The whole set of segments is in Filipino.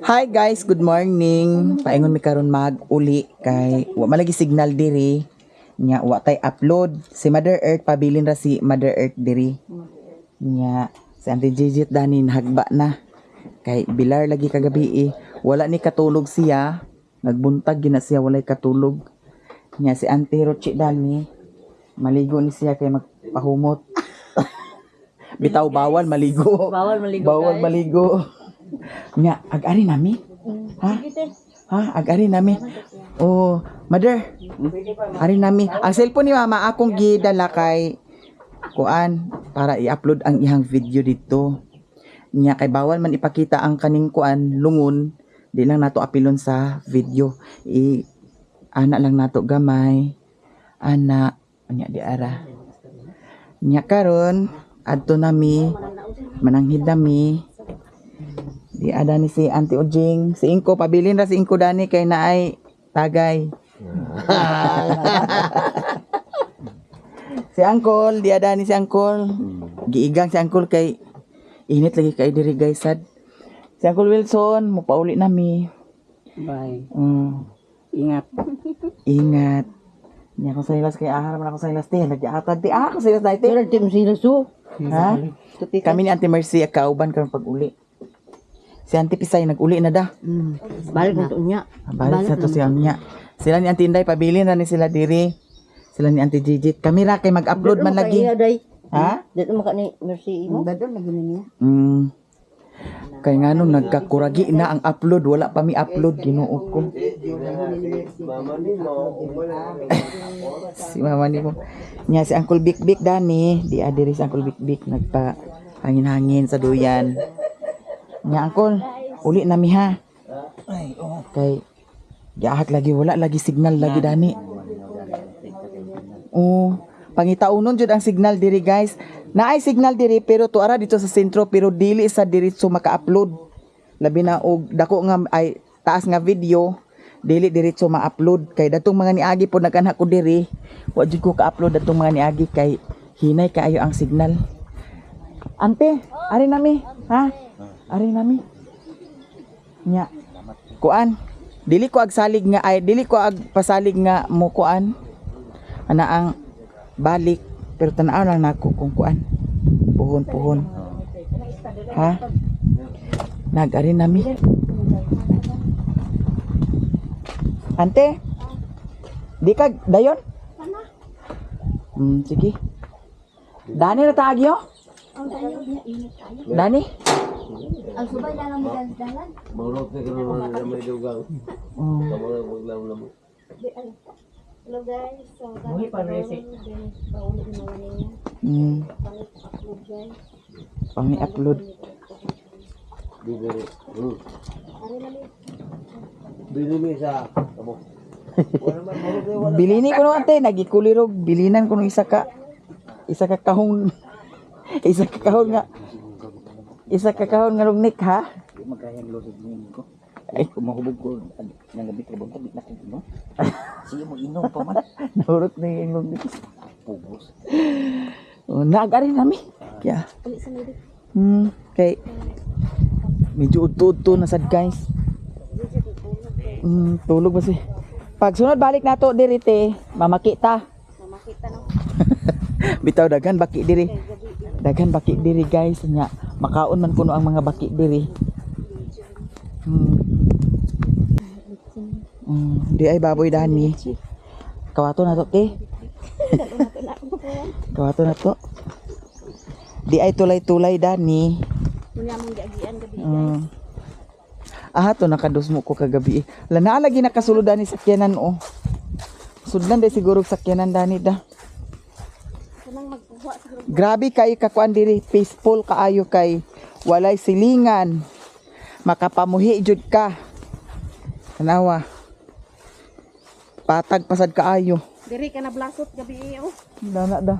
Hi guys, good morning. Paingon mi karon mag-uli kay wa malagi signal diri. Nya wa tay upload. Si Mother Earth pabilin ra si Mother Earth diri. Nya si Auntie Gigit danin hagba na. Kay bilar lagi kagabi wala ni katulog siya. Nagbuntag gina siya walay katulog. Nya si Auntie Rochi dani maligo ni siya kay magpahumot. Bitaw bawal maligo. Bawal maligo. Bawal maligo. Nya ag-ari nami. Ha? Ha? Ag-ari nami. Oh, mother. Ari nami. Ang cellphone ni mama akong gidala kay kuan para i-upload ang ihang video dito. Nya kay bawal man ipakita ang kaning kuan lungon. Di lang nato apilon sa video. Ana lang nato gamay. Ana nya di ara. Nya karon adto nami mananghid nami. Di ada ni si Auntie Ujing, si Inko pabilin ra si Inko dani kay naay tagay. Si Uncle, di ada ni si Uncle. Giigang si Uncle kay init lagi kay diri guys sad. Si Uncle Wilson, mupauli nami. Bye. Ingat. Ingat. Nya ko sa ilas kay ahar man ako sa ilas ti, nag-atad ti ako sa ilas dai ti. Pero tim sila so. Ha? Kami ni Auntie Mercy kauban karon pag-uli. Si Auntie Pisay nag-uli na da. Balik na to niya. Balik sa to siya niya. Sila ni Auntie Inday pabilin na ni sila diri. Sila ni Auntie Gigit. Kami ra kay mag-upload man lagi. Ha? Dito maka ni Mercy mo. Dadon lagi niya. Kay nganong nagkakuragi na ang upload, wala pa mi upload Ginoo ko. Si mama ni mo. Nya si Uncle Big Big dani, di adiri si Uncle Big Big nagpa hangin-hangin sa duyan. Nya Uncle, uli nami ha. Ay, kay giahat lagi wala lagi signal lagi dani. Pangitaunon jud ang signal diri guys. Naay signal diri pero tuara dito sa sentro pero dili sa diretso maka-upload. Labi na og dako nga ay taas nga video, dili diretso ma-upload kay datong mga niagi po nag-anha ko diri. Wa jud ko ka-upload datong mga niagi kay hinay kaayo ang signal. Ante, ari nami, ha? Ari nami. Nya. Kuan, dili ko agsalig nga ay dili ko agpasalig nga mo kuan. Ana ang balik pero tanaw lang nako kung kuan. Puhon. Ha? Nag-ari nami. Ante. Di ka dayon? Sige. Dani na taagyo? Dani? Ang subay lang ang dalan. Maulot na gano'n na may dugang. Kamarang maglam-lam. Hello guys. So, Buhi pa resi. paulit na naman niya. Upload guys. Pang-upload. Bibiri. Ari na ni. Binumi sa kamo. Bilini ko no ante, nagikulirog. Bilinan ko no isa ka kahong isa ka kahon nga lugnik ha. Magkayang losig niyo ko. Ay, Kumahubog ko nang gabi ko bang na ko no. Sige mo inom pa man. nahurot na yung lugnik. Pugos. Nag-ari nami. Kaya. Ulit sa medik. Kay medyo udto-udto na sad guys. Tulog ba si? Pag sunod balik nato diri te, mamakita. Mamakita no. Bitaw daghan baki diri. Daghan baki diri guys nya. Makaon man kuno ang mga baki diri. Di ay baboy dani. Kawato na to te. Kawato na to. Di ay tulay-tulay dani. Muna mong giagian gabi guys. To nakadusmo ko kagabi. Lana lagi nakasulod dani sakyanan oh. Sudlan day siguro sakyanan dani da. Kanang magkuha sa grupo. Grabe kay kakuan diri, peaceful kaayo kay walay silingan. Makapamuhi jud ka. Tanawa. Patag pasad kaayo. Diri ka na blasot gabi oh. Dana da.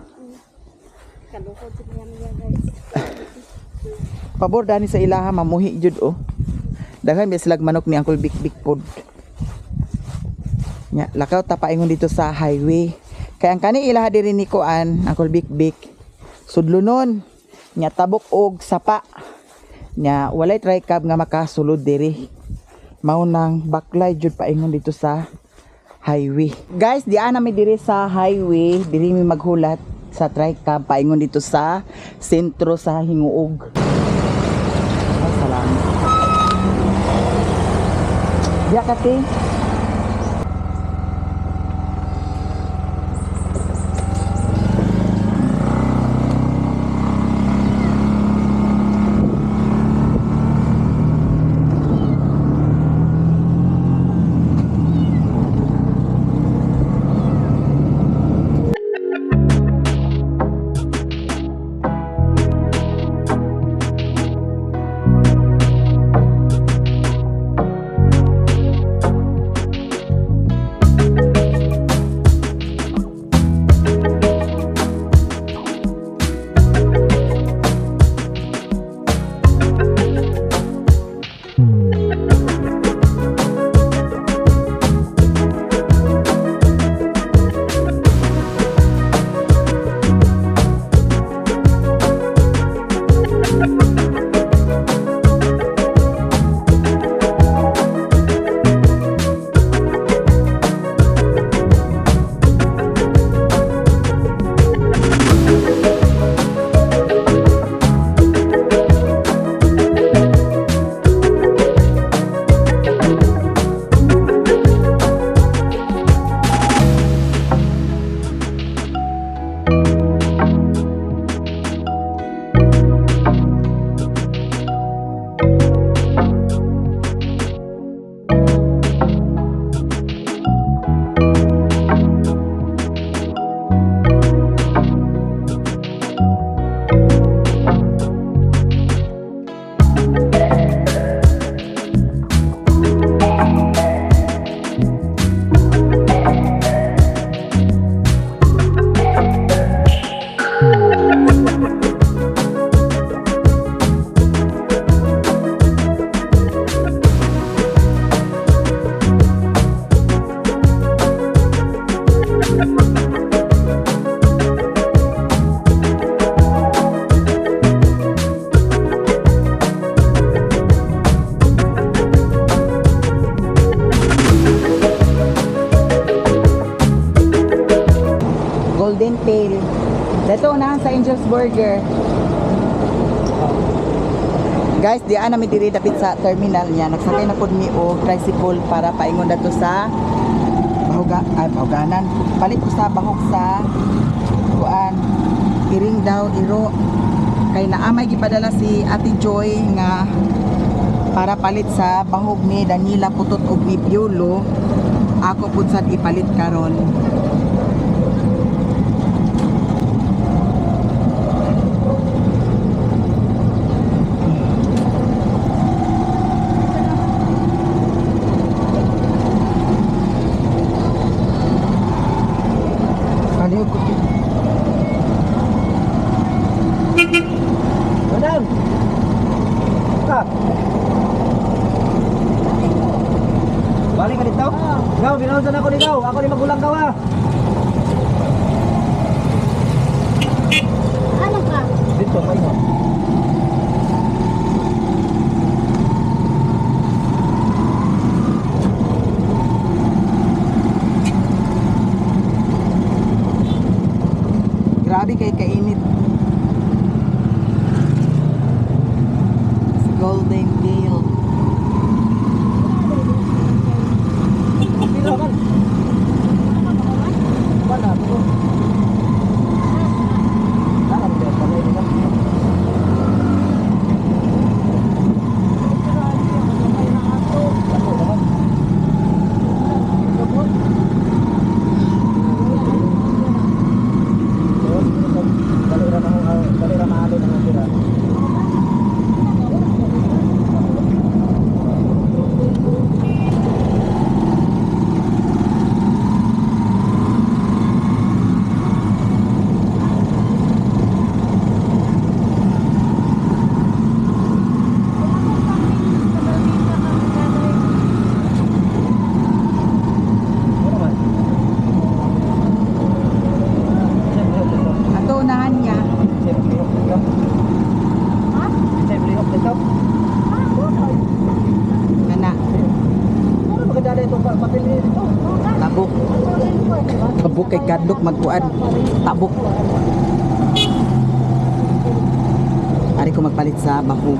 Kalukod sa niya guys. Pabor dani sa ilaha mamuhi jud oh. Daghan biya silag manok ni Uncle Big Big pod. Nya lakaw ta paingon dito sa highway. Kay ang kani ilaha diri ni kuan Uncle Big Big. Sudlunon nya tabok og sapa. Nya walay try cab nga makasulod diri. Mao nang baklay jud paingon dito sa highway. Guys, diyan mi diri sa highway, diri mi maghulat sa tricam paingon dito sa sentro sa Hinguog. Ay, salamat. Diya kati. Golden Tail. Dito na sa Angel's Burger. Guys, diyan na mi diri dapit sa terminal niya. Nagsakay na pud mi og tricycle para paingon dato sa bahuganan. Palit ko sa bahog sa kuan. Iring daw iro. Kay naamay gipadala si Ate Joy nga para palit sa bahog ni Danila Putot ug ni Piolo. Ako pud sad ipalit karon. Kaliw ko. Madam! Ka! Balik ka dito? Ikaw, binunsan ako dito. Ako di magulang ka wa. Ano ka? Dito, kayo mo. Grabe kay kainit. Si Golden Tail. Pilo kan? Mana ako? Saan ang dito? Pagay nila. Tabok. Tabok kay kadlok magkuan. Tabok. Ari ko magpalit sa bahog.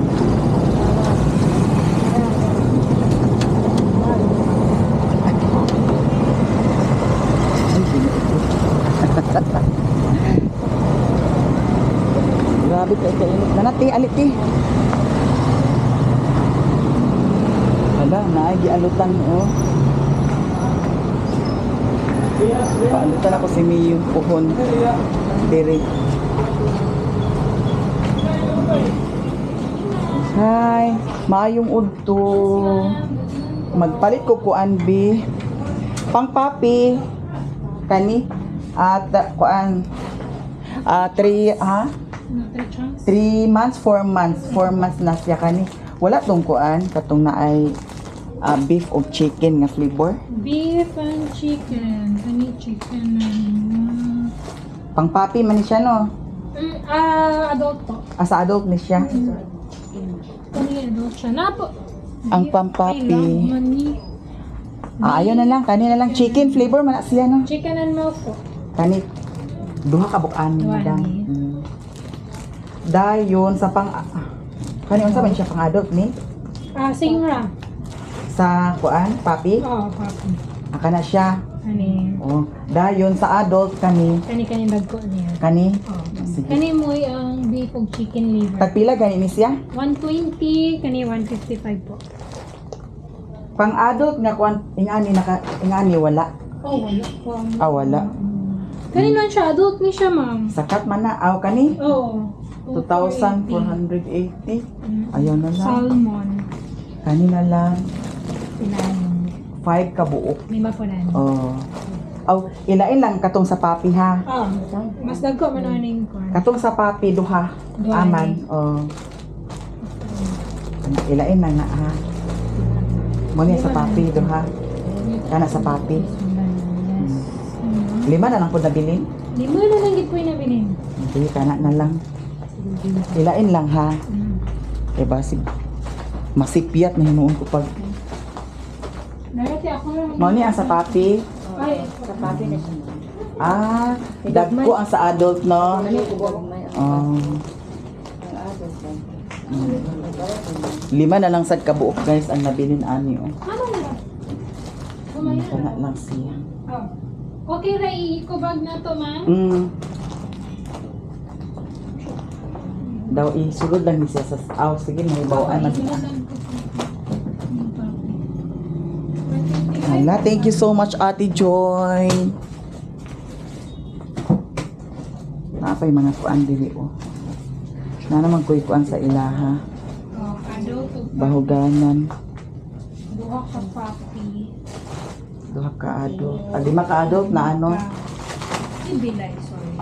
Grabe ka kainit. Nanati, aliti. Hala, naagi alutan oh. Paalutan ako si Miyo puhon. Diri. Hi, maayong udto. Magpalit ko kuan bi. Pang papi. Kani at kuan 3 months, 4 months. 4 months na siya kani. Wala tong kuan katong naay beef o chicken nga flavor. Beef and chicken. Kani chicken and... Pang papi man ni siya no. adult po. Sa adult ni siya. Kani adult siya. Napo. Ang pampapi. I love money. Ayun na lang, kani na lang chicken flavor man na siya no. Chicken and milk po. Kani duha ka bukan ni Duha madam. ni. Dayon sa pang kani unsa man siya pang adult ni Singra. sa kuan papi. Oo, papi. Aka na siya. Kani. Oh, dayon sa adult kani Kani dagko niya. kani Oo. sige. Kani mo ang beef ug chicken liver. Tagpila gani ni siya? 120, kani 155 po. Pang adult nga kuan ingani wala. Oh, wala po. Wala. Kani man siya, adult ni siya, ma'am. Sakat man na kani Oo. 2,480. Ayaw na lang. Salmon. Kani na lang Ilalim. 5 ka buok. Lima po na. Oh. Ilain lang katong sa papi ha. Mas dagko man ang ning ko. Katong sa papi duha. Duha Aman. Oh. Ilain lang na ha. Muna sa papi duha. Kana sa papi. 5 na lang po nabilin. Lima na lang gid po yung nabilin. Hindi kana na lang. Ilain lang ha. Diba si masipiyat na hinuon ko pag Dati ako lang. Mao ni ang sa papi. Ay, Sapapi na siya. Dagko ang sa adult no. Oh. 5 na lang sad kabuok guys ang nabilin ani oh. ano na? Kumaya. Kana lang siya. Oh. Okay ra i-kubag na to, ma'am. Daw isulod lang ni siya sa sige may bawaan man. Hala, thank you so much Ate Joy. Napay mga kuan dili oh. Na naman kuan sa ilaha. Oh, adult ug Bahuganan. duha ka papi. Duha ka adult. 5 ka adult na ano. Ibilay, sorry.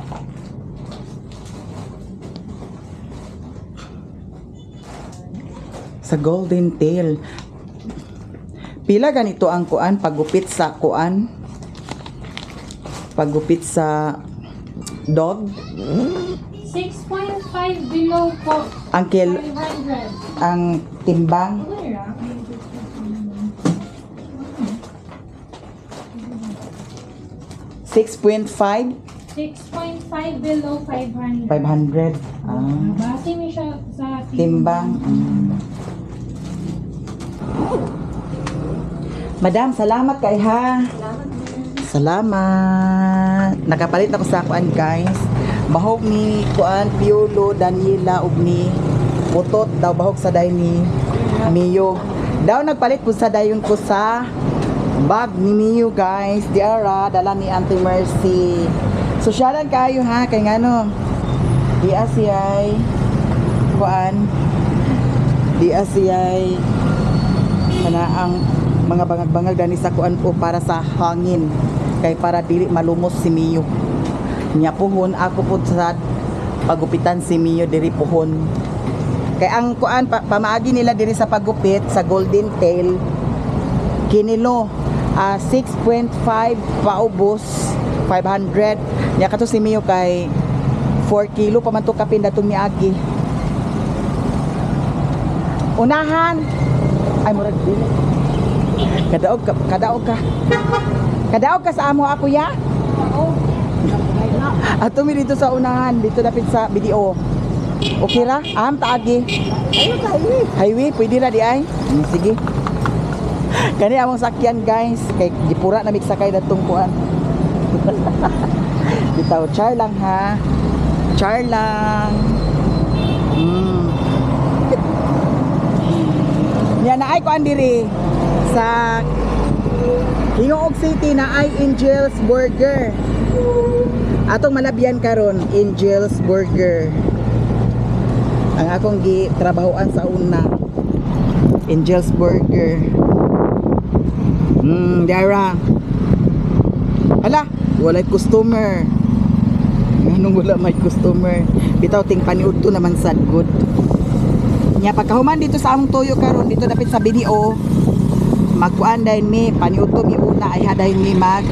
Sa golden tail. Pila ganito ang kuan paggupit sa kuan? Paggupit sa dog? 6.5 below po. Ang 500. ang timbang Ano ra? 6.5 6.5 below 500. 500. Base mo siya sa Timbang. Madam, salamat kay ha. Salamat. Nakapalit na ko sa kuan guys. Bahog ni kuan Piolo, Daniela ug ni Putot daw bahog sa day ni Mio. Daw nagpalit po sa dayon ko sa bag ni Mio guys. Diara dala ni Auntie Mercy. Sosyalan kayo ha kay ngano. Di asiyay kuan. Di asiyay kana ang mga bangag-bangag dani sa kuan ko para sa hangin kay para dili malumos si Mio. Nya puhon ako pud sa pagupitan si Mio diri puhon. Kay ang kuan pamaagi nila diri sa pagupit sa golden tail kinilo 6.5 paubos 500. Nya kato si Mio kay 4 kilo pa man to kapin datong miagi. Unahan ay murag dili. Kadaog ka. Kadaog ka sa amo ako ya? Ato mi dito sa unahan, dito dapit sa video. Okay ra? Taagi. Ayun sa highway. Highway, pwede ra di ay? Sige. Kani among sakyan guys, kay gipura na migsakay datong kuan. Bitaw, char lang ha. Char lang. Yan na ay kuan diri sa Hingoog City na ay Angel's Burger. Atong malabyan karon, Angel's Burger. Ang akong gitrabahoan sa una, Angel's Burger. Dara. Hala, walay customer. Anong wala may customer? Bitaw ting paniud to naman sad good. Nya pagkahuman dito sa among toyo karon dito dapit sa BDO, magkuan dayon mi paniud to mi una ay hadayon mi mag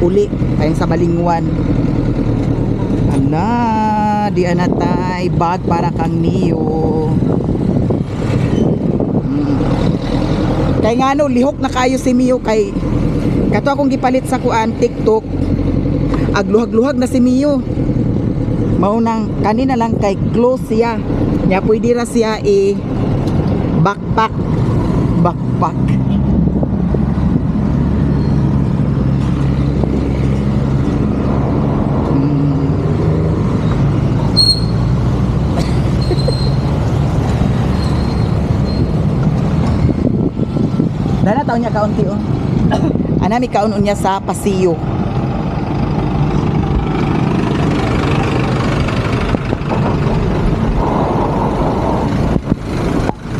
uli ayong sa balingwan. Ala, di anatay bag para kang niyo. Kay ngano lihok na kayo si Mio kay kato akong gipalit sa kuan TikTok. Agluhag-luhag na si Mio. Maunang kanina lang kay close siya. Nya pwede ra siya backpack. Dana taon niya kaunti oh. Anami kaon niya sa pasiyo.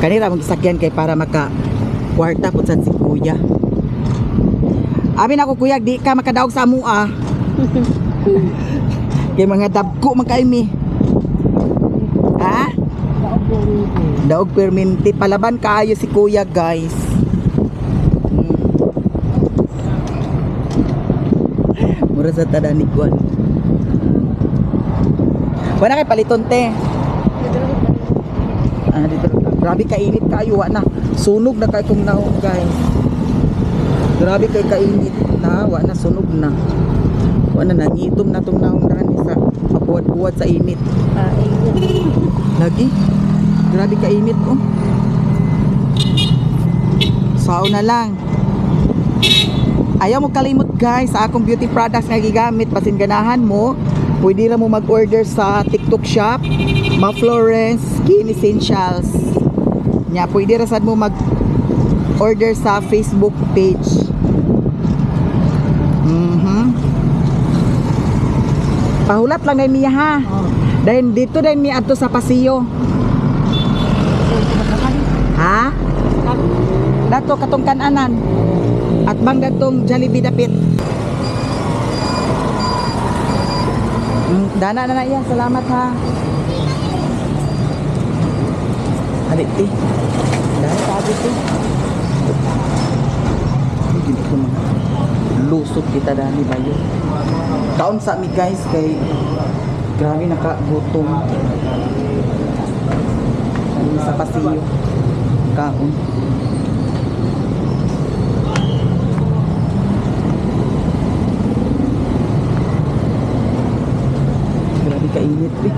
Kanira magsakyan kay para maka kwarta pud sad si kuya. Abi na ko kuya di ka makadaog sa amua. Kay mga dabko man kay mi. Ha? Daog perminti palaban kaayo si kuya guys. Mura sa tada ni kuan. Wala kay paliton te. Dito. Grabe kainit kayo na. Sunog na kay kong naong guys. Grabe kay kainit na, wa na sunog na. Wa na nangitom na tong naong dani sa pabuwad-buwad sa init. Lagi. Grabe kainit oh. Sao na lang. Ayaw mo kalimot guys sa akong beauty products nga gigamit basin ganahan mo. Pwede ra mo mag-order sa TikTok shop, Ma Florence Skin Essentials. Nya pwede ra sad mo mag-order sa Facebook page. Pahulat lang na miya ha. Dahil dito din mi adto sa pasiyo. Ha? Dato katong kananan. At bang datong Jollibee dapit. Dana na iya, salamat ha. Adik ti. Dahil sabi ti. Hindi ko mga lusot kita dani bayo. Kaon sa mi guys kay grabe nakagutom. Ano sa pasiyo. Kaon. Kainit eh.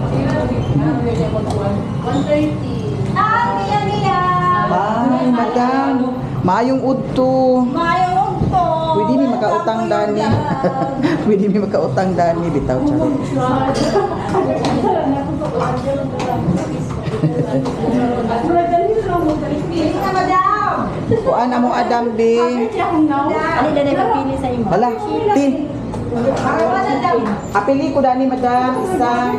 Ay, madam. Mayong udto. Pwede mi makautang dani. Pwede mi makautang dani bitaw charot. Kuan amo Adam be. Ano na napili sa imo? Hala, ti. Apili ko dani madam isa.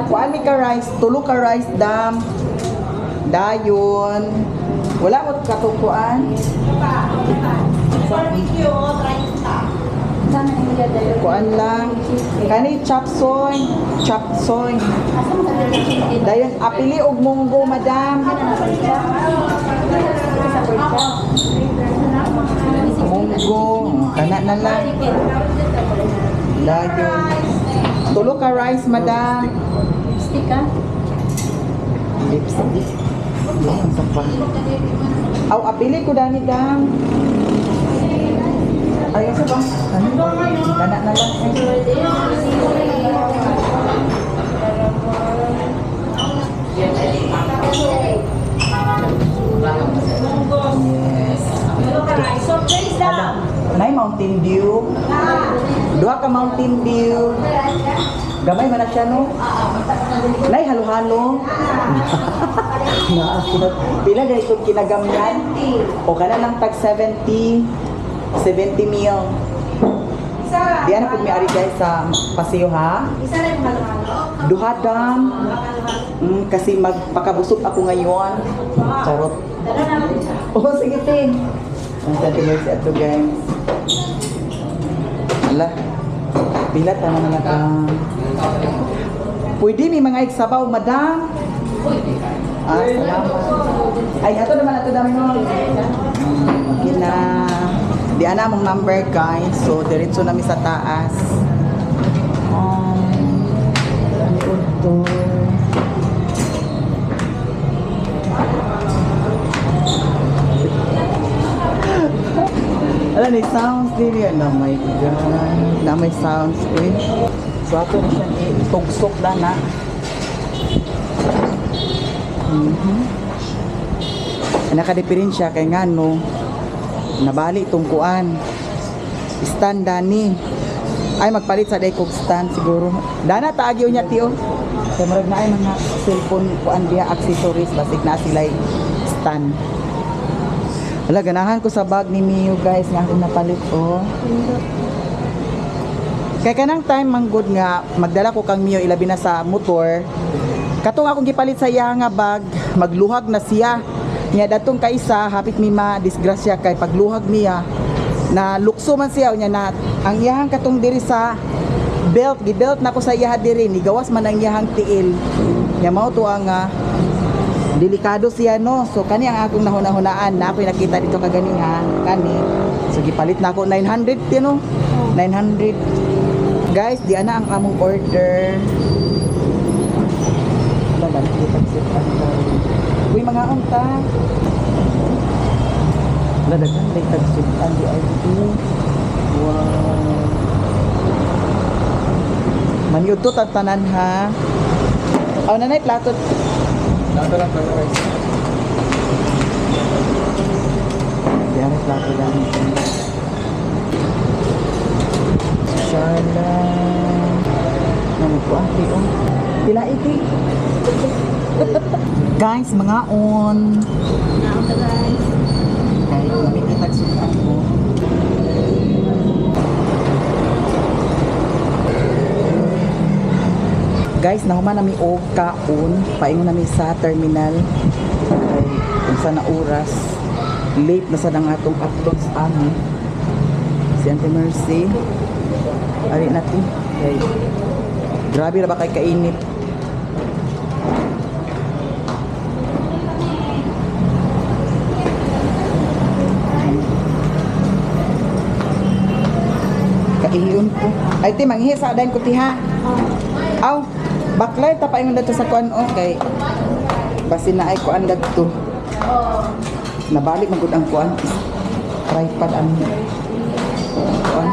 Kuan mi ka rice, tulo ka rice dam. Dayon. Wala mo katukuan. Kuan lang. Kani chop soy. Dayon apili og munggo madam. Munggo, kana na lang. Dayon. Tulo ka rice madam. Stick ka? Lipstick. Yan, sa pa. Aw, apili ko dani dang. Ay, sa ba? Kana na lang. Yes. Nay Mountain Dew. Duha ka Mountain Dew. Gamay man na siya no. Nay halo-halo. Pila dahil itong kinagamyan? O kana lang tag 70 mil. Di ana pud mi ari guys sa Paseo ha. Duha dam. Kasi magpakabusog ako ngayon. Charot. Oh, sige ting. Ang sentimental sa ato guys. Ala. Pila tanong na ka. Pwede may mga iksabaw, madam. Salamat. Ay, ato naman ato dami mo. Okay na. Di ana mong number guys. So, diretso namin sa taas. Ito. Alam ni sounds din yan. Oh my God. Na may sounds eh. So ato na siya itugsok na na. Nakadiferensya kay nga no. Nabali itong kuan. Stand dani. Ay magpalit sa day kog stand siguro. Dana taagyo niya tiyo. Kaya marag na ay mga cellphone kuan diya accessories basig na sila stand. Wala, ganahan ko sa bag ni Mio guys nga akong napalit oh. Kaya kanang time manggod nga magdala ko kang Mio ilabi na sa motor. Katong akong gipalit sa iya nga bag, magluhag na siya. Nya datong kaisa hapit mi ma disgrasya kay pagluhag niya na lukso man siya nya na ang iyahang katong diri sa belt, gibelt na ko sa iya diri ni gawas man ang iyahang tiil. Nya mao to ang delikado siya no. So kani ang akong nahuna-hunaan na ako'y nakita dito kagani ha. Kani. So gipalit na ako 900 no. 900. Guys, di ana ang among order. Wala ba kita pagsitan ko. Uy mga unta. Wala dagan day tagsitan di ay dito. Wow. Manyud to tanan ha. Aw nanay plato. Plato lang para rice. Yan ang plato lang. Sala. Ano po ang tiyo? Pila iti? Guys, mga on. guys. Kahit kumikitag sukan mo. Guys, nahuman nami og kaon, paingon nami sa terminal. Kay kung sa na oras, late na sa nang atong upload sa amin. Si Auntie Mercy. Ari natin. Kay grabe ra ba kay kainit. Kaiyon ko. Ay ti manghi sa dayon ko ti ha. Aw, baklay ta paingon dito sa kuan okay. Basi na ay kuan dagto. Nabalik man gud ang kuan. Tripod ang kuan.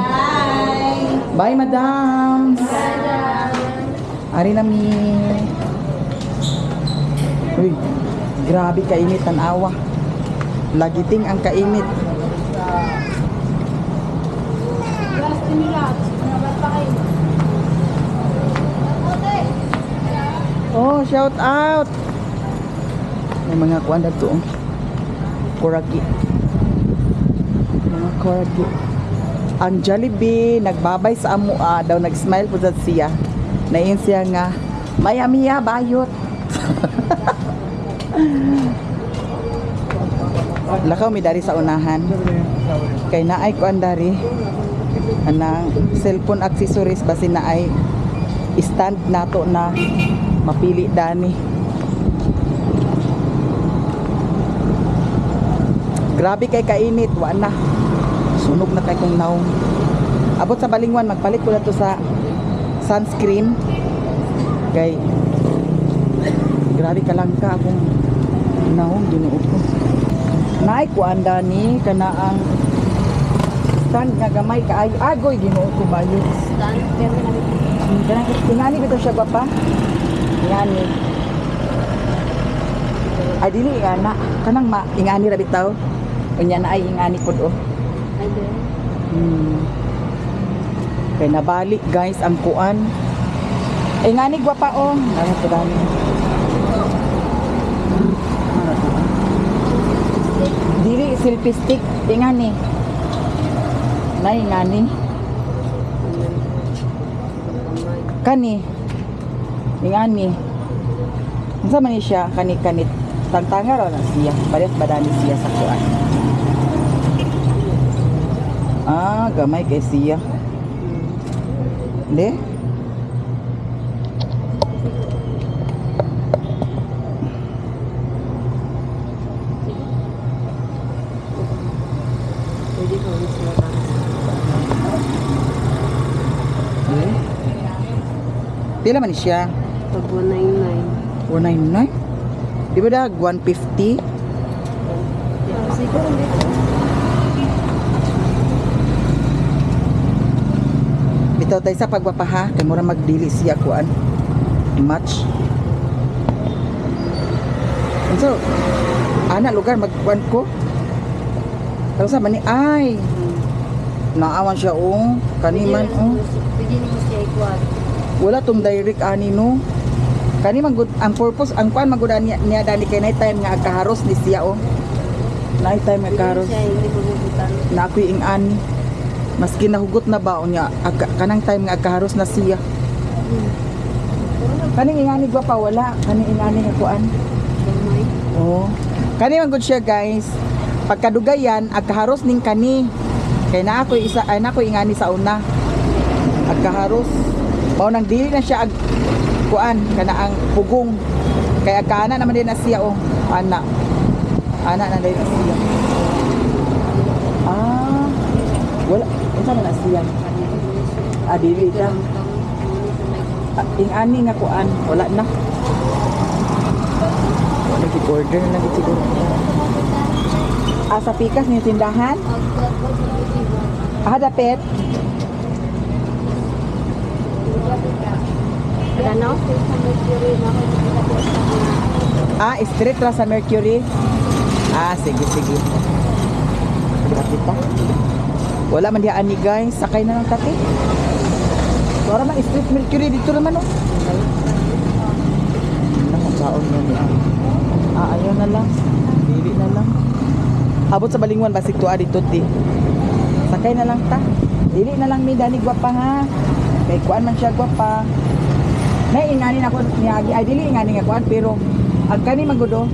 Bye madam. Ari na mi. Uy, grabe kainit tanawa. Lagiting ang kainit. Oh, shout out. May mga kuan dito. Koragi. Mga koragi. Ang Jollibee nagbabay sa amo daw nag-smile po sa siya. Nain siya nga Maya bayot. Lakaw mi dari sa unahan. Kay naay kuan dari anang cellphone accessories basi naay stand nato na mapili dani. Grabe kay kainit, wa na. Sunog na kay kong naong. Abot sa Balingwan magpalit ko na to sa sunscreen. Kay grabe ka lang ka akong Naong ginuot ko. Naay kuanda ni kana ang stand nga gamay kaayo. Agoy ginuot ko bayo. Dan, pero namin. Kanang ingani bitaw siya gapa. Ingani. Ay dili ana kanang ingani ra bitaw. Unya na ay ingani pod oh. Ay, doon. Kay nabalik guys ang kuan. Ingani gwapa oh. Ano to dami. Dili selfie stick ingani. Nay ingani. Kani. Ingani. Unsa man ni siya kani-kanit. Tangtanga raw na siya. Parehas badani siya sa kuan. Ah, gamay kay siya. Hindi? Pwede ko ulit sila lang. Pila man ni siya? Pag 199. 199? Di ba dag 150? Siguro hindi. Bitaw tayo sa pagpapaha kay mura magdili siya kuan. Match. So, ana lugar magkuan ko. Tapos sa man ni ay. Naawan siya oh. Kaniman oh. Pwede ni mo siya ikuan. Wala tong direct ani no. Kani man gud ang purpose ang kuan magud niya dani kay night time nga agkaharos ni siya oh. Night time nga kaharos. Siya hindi magugutan. Na ako'y ingani. Maski nahugot na ba niya kanang time nga agkaharos na siya. Kaning ingani gwa pa wala. Kaning ingani nga kuan. Gamay. Oh. Kani man gud siya guys. Pagkadugayan agkaharos ning kani. Kay na ako'y isa ay na ako'y ingani sa una. Agkaharos. Mao nang dili na siya kuan kana ang pugong kay agkana naman din na siya oh ana na din na siya wala unsa man na siya dili siya ingani nga kuan wala na wala di order na gid siguro sa pikas ni tindahan dapit Ano? Street ra sa Mercury. Sige. Kita. Wala man diha ani guys, sakay na lang kati. Wala man Street Mercury dito naman oh. Nang saon mo ni ayaw na lang. Dili na lang. Abot sa Balingwan basig tuwa dito ti. Sakay na lang ta. Dili na lang mi dani gwapa ha. Kay kuan man siya gwapa. May ingani na ko niagi ay dili ingani nga kuan pero agkani magudo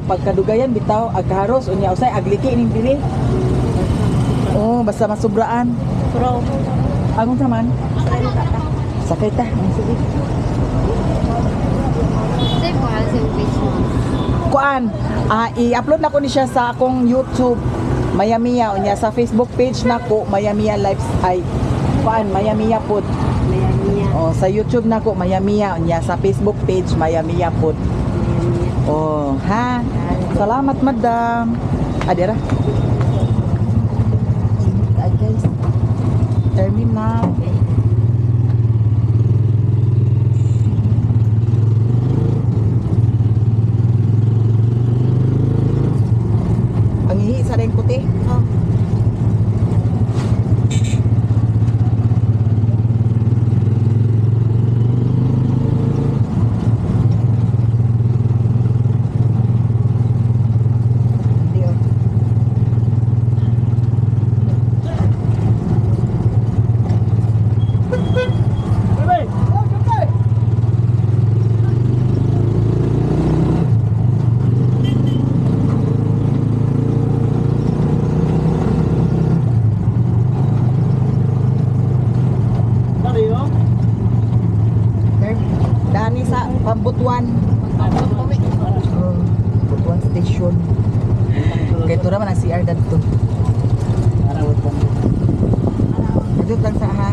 pagkadugayan bitaw agharos unya usay agliki ning dili basta masubraan Pro. angon sa man sakay ta sige Save mo halin sa page mo. kuan i-upload na ko ni siya sa akong YouTube Mayamiya unya sa Facebook page nako Mayamiya Lives ay kuan Mayamiya pod Mayamiya. sa YouTube nako Mayamiya unya sa Facebook page Mayamiya pod ha salamat madam adira guys terminal ang ihi sa ring puti Dani sa Pambutuan. Butuan station. Kay tura man ang CR dadto. Dito lang sa ha.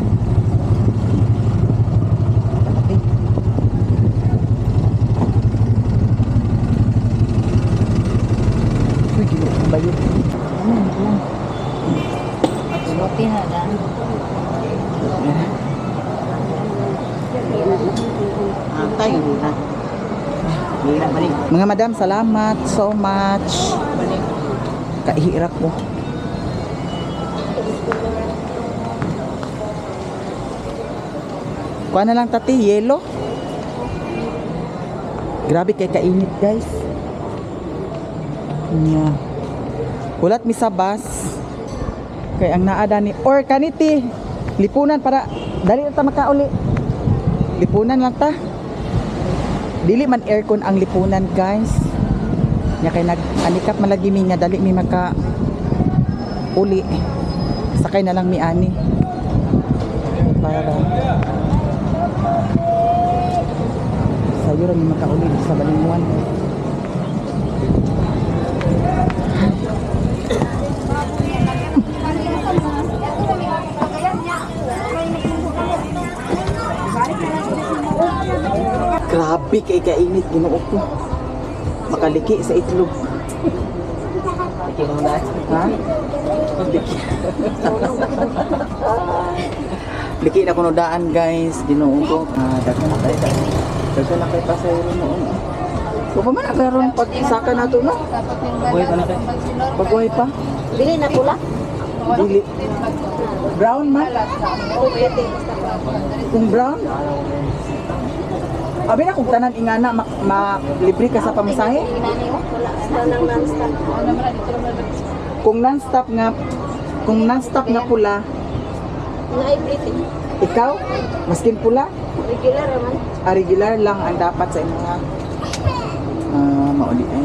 bayot. Ano lang. Buti na lang. Tayo na. Hira balik. Mga madam, salamat so much. Kahirap ko. Kuha na lang tati, yelo. Grabe kay kainit guys. Yeah. Hulat mi sa bus. Kay ang naada ni or kaniti. Lipunan para dali na ta makauli. Lipunan lang ta. Dili man aircon ang lipunan guys. Nya kay nag-anikap malagi mi nga dali mi maka uli. Sakay na lang mi ani. Para sayo ra mi makauli sa Balingwan. Grabe kay kainit Ginoo ko. Makaliki sa itlog. Liki mo na. Ha? Liki. Liki na kuno daan guys, Ginoo ko. Daghan na tayo. Daghan na kay pasayro noon. So pa man agaron pag isaka nato no? Buhay pa na kayo. Pagbuhay pa. Dili na pula. Dili. Brown man. Kung brown. Abi na kung tanan ingana libre ka sa pamasahe. Wala nang non-stop. Kung non-stop nga pula, Na everything. ikaw maskin pula, Regular naman. regular lang ang dapat sa imong mauli eh.